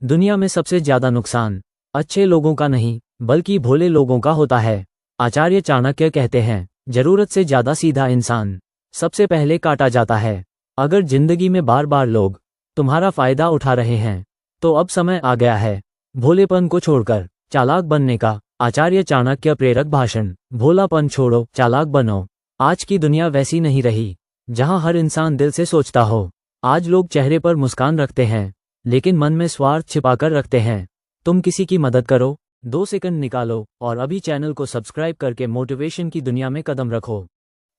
दुनिया में सबसे ज्यादा नुकसान अच्छे लोगों का नहीं बल्कि भोले लोगों का होता है। आचार्य चाणक्य कहते हैं, जरूरत से ज्यादा सीधा इंसान सबसे पहले काटा जाता है। अगर जिंदगी में बार बार लोग तुम्हारा फायदा उठा रहे हैं तो अब समय आ गया है भोलेपन को छोड़कर चालाक बनने का। आचार्य चाणक्य प्रेरक भाषण। भोलापन छोड़ो, चालाक बनो। आज की दुनिया वैसी नहीं रही जहां हर इंसान दिल से सोचता हो। आज लोग चेहरे पर मुस्कान रखते हैं लेकिन मन में स्वार्थ छिपाकर रखते हैं। तुम किसी की मदद करो, 2 सेकंड निकालो और अभी चैनल को सब्सक्राइब करके मोटिवेशन की दुनिया में कदम रखो।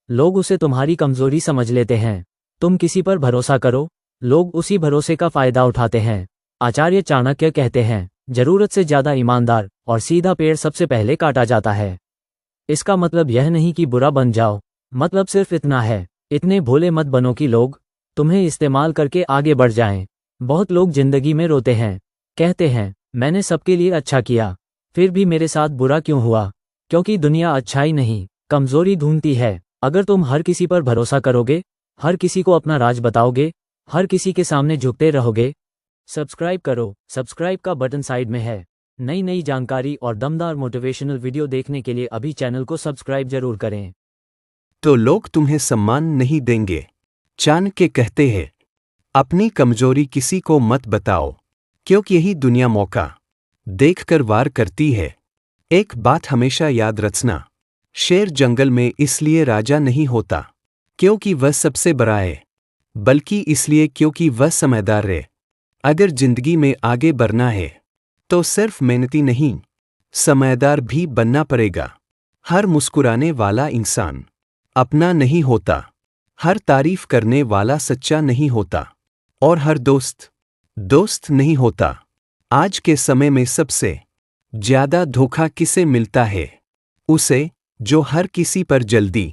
लोग उसे तुम्हारी कमजोरी समझ लेते हैं। तुम किसी पर भरोसा करो, लोग उसी भरोसे का फायदा उठाते हैं। आचार्य चाणक्य कहते हैं, जरूरत से ज्यादा ईमानदार और सीधा पेड़ सबसे पहले काटा जाता है। इसका मतलब यह नहीं कि बुरा बन जाओ, मतलब सिर्फ इतना है, इतने भोले मत बनो कि लोग तुम्हें इस्तेमाल करके आगे बढ़ जाएं। बहुत लोग जिंदगी में रोते हैं, कहते हैं मैंने सबके लिए अच्छा किया फिर भी मेरे साथ बुरा क्यों हुआ। क्योंकि दुनिया अच्छाई नहीं, कमजोरी ढूंढती है। अगर तुम हर किसी पर भरोसा करोगे, हर किसी को अपना राज बताओगे, हर किसी के सामने झुकते रहोगे। सब्सक्राइब करो, सब्सक्राइब का बटन साइड में है। नई नई जानकारी और दमदार मोटिवेशनल वीडियो देखने के लिए अभी चैनल को सब्सक्राइब जरूर करें। तो लोग तुम्हें सम्मान नहीं देंगे। चाणक्य कहते हैं, अपनी कमजोरी किसी को मत बताओ, क्योंकि यही दुनिया मौका देखकर वार करती है। एक बात हमेशा याद रखना, शेर जंगल में इसलिए राजा नहीं होता क्योंकि वह सबसे बड़ा है, बल्कि इसलिए क्योंकि वह समझदार है। अगर जिंदगी में आगे बढ़ना है तो सिर्फ मेहनती नहीं, समझदार भी बनना पड़ेगा। हर मुस्कुराने वाला इंसान अपना नहीं होता, हर तारीफ करने वाला सच्चा नहीं होता, और हर दोस्त नहीं होता। आज के समय में सबसे ज्यादा धोखा किसे मिलता है? उसे जो हर किसी पर जल्दी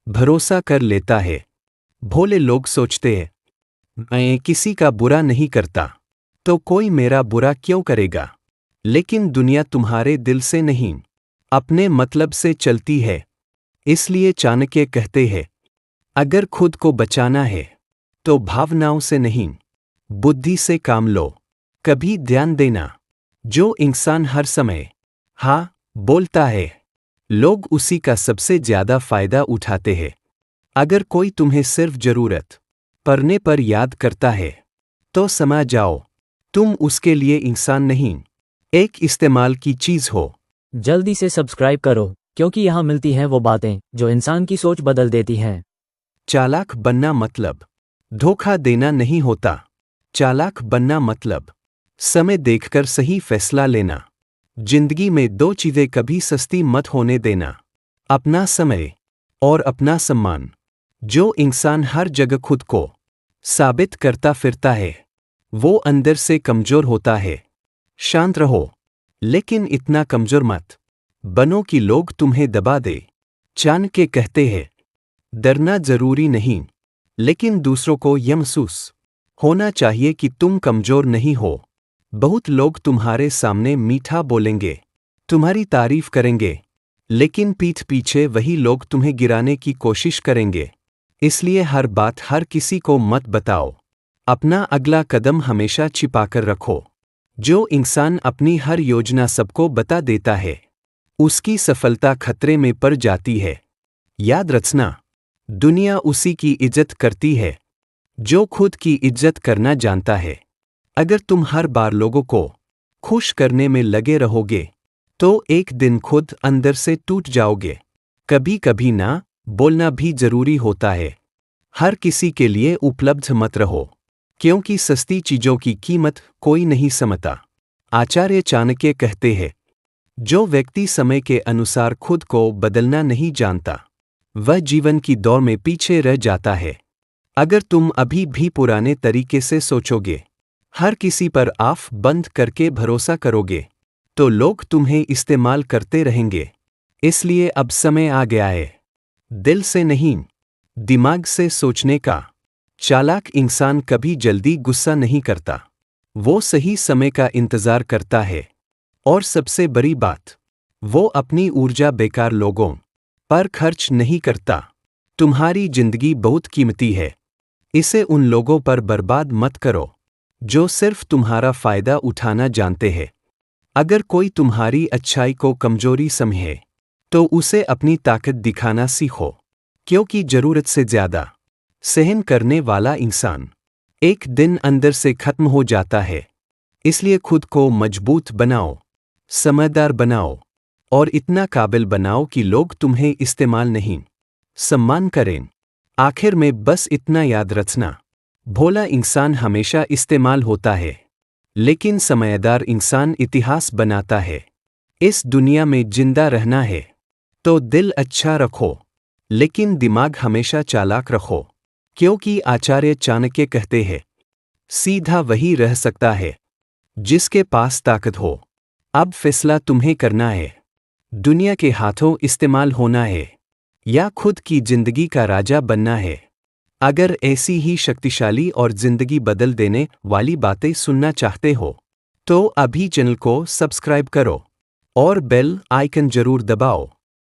भरोसा कर लेता है। भोले लोग सोचते हैं, मैं किसी का बुरा नहीं करता तो कोई मेरा बुरा क्यों करेगा। लेकिन दुनिया तुम्हारे दिल से नहीं, अपने मतलब से चलती है। इसलिए चाणक्य कहते हैं, अगर खुद को बचाना है तो भावनाओं से नहीं, बुद्धि से काम लो। कभी ध्यान देना, जो इंसान हर समय हाँ बोलता है, लोग उसी का सबसे ज्यादा फायदा उठाते हैं। अगर कोई तुम्हें सिर्फ जरूरत पड़ने पर याद करता है तो समझ जाओ, तुम उसके लिए इंसान नहीं, एक इस्तेमाल की चीज हो। जल्दी से सब्सक्राइब करो, क्योंकि यहाँ मिलती हैं वो बातें जो इंसान की सोच बदल देती हैं। चालाक बनना मतलब धोखा देना नहीं होता। चालाक बनना मतलब समय देखकर सही फैसला लेना। जिंदगी में 2 चीजें कभी सस्ती मत होने देना, अपना समय और अपना सम्मान। जो इंसान हर जगह खुद को साबित करता फिरता है, वो अंदर से कमजोर होता है। शांत रहो, लेकिन इतना कमजोर मत बनो कि लोग तुम्हें दबा दे। चाणक्य कहते हैं, डरना जरूरी नहीं, लेकिन दूसरों को यह महसूस होना चाहिए कि तुम कमजोर नहीं हो। बहुत लोग तुम्हारे सामने मीठा बोलेंगे, तुम्हारी तारीफ करेंगे, लेकिन पीठ पीछे वही लोग तुम्हें गिराने की कोशिश करेंगे। इसलिए हर बात हर किसी को मत बताओ, अपना अगला कदम हमेशा छिपाकर रखो। जो इंसान अपनी हर योजना सबको बता देता है, उसकी सफलता खतरे में पड़ जाती है। याद रखना, दुनिया उसी की इज्जत करती है जो खुद की इज्जत करना जानता है। अगर तुम हर बार लोगों को खुश करने में लगे रहोगे तो एक दिन खुद अंदर से टूट जाओगे। कभी कभी ना बोलना भी जरूरी होता है। हर किसी के लिए उपलब्ध मत रहो, क्योंकि सस्ती चीजों की कीमत कोई नहीं समझता। आचार्य चाणक्य कहते हैं, जो व्यक्ति समय के अनुसार खुद को बदलना नहीं जानता, वह जीवन की दौड़ में पीछे रह जाता है। अगर तुम अभी भी पुराने तरीके से सोचोगे, हर किसी पर आंख बंद करके भरोसा करोगे, तो लोग तुम्हें इस्तेमाल करते रहेंगे। इसलिए अब समय आ गया है दिल से नहीं, दिमाग से सोचने का। चालाक इंसान कभी जल्दी गुस्सा नहीं करता, वो सही समय का इंतजार करता है। और सबसे बड़ी बात, वो अपनी ऊर्जा बेकार लोगों पर खर्च नहीं करता। तुम्हारी जिंदगी बहुत कीमती है, इसे उन लोगों पर बर्बाद मत करो जो सिर्फ तुम्हारा फायदा उठाना जानते हैं। अगर कोई तुम्हारी अच्छाई को कमजोरी समझे तो उसे अपनी ताकत दिखाना सीखो, क्योंकि जरूरत से ज्यादा सहन करने वाला इंसान एक दिन अंदर से खत्म हो जाता है। इसलिए खुद को मजबूत बनाओ, समझदार बनाओ और इतना काबिल बनाओ कि लोग तुम्हें इस्तेमाल नहीं, सम्मान करें। आखिर में बस इतना याद रखना, भोला इंसान हमेशा इस्तेमाल होता है, लेकिन समझदार इंसान इतिहास बनाता है। इस दुनिया में जिंदा रहना है तो दिल अच्छा रखो, लेकिन दिमाग हमेशा चालाक रखो, क्योंकि आचार्य चाणक्य कहते हैं, सीधा वही रह सकता है जिसके पास ताकत हो। अब फैसला तुम्हें करना है, दुनिया के हाथों इस्तेमाल होना है या खुद की जिंदगी का राजा बनना है। अगर ऐसी ही शक्तिशाली और जिंदगी बदल देने वाली बातें सुनना चाहते हो तो अभी चैनल को सब्सक्राइब करो और बेल आइकन जरूर दबाओ।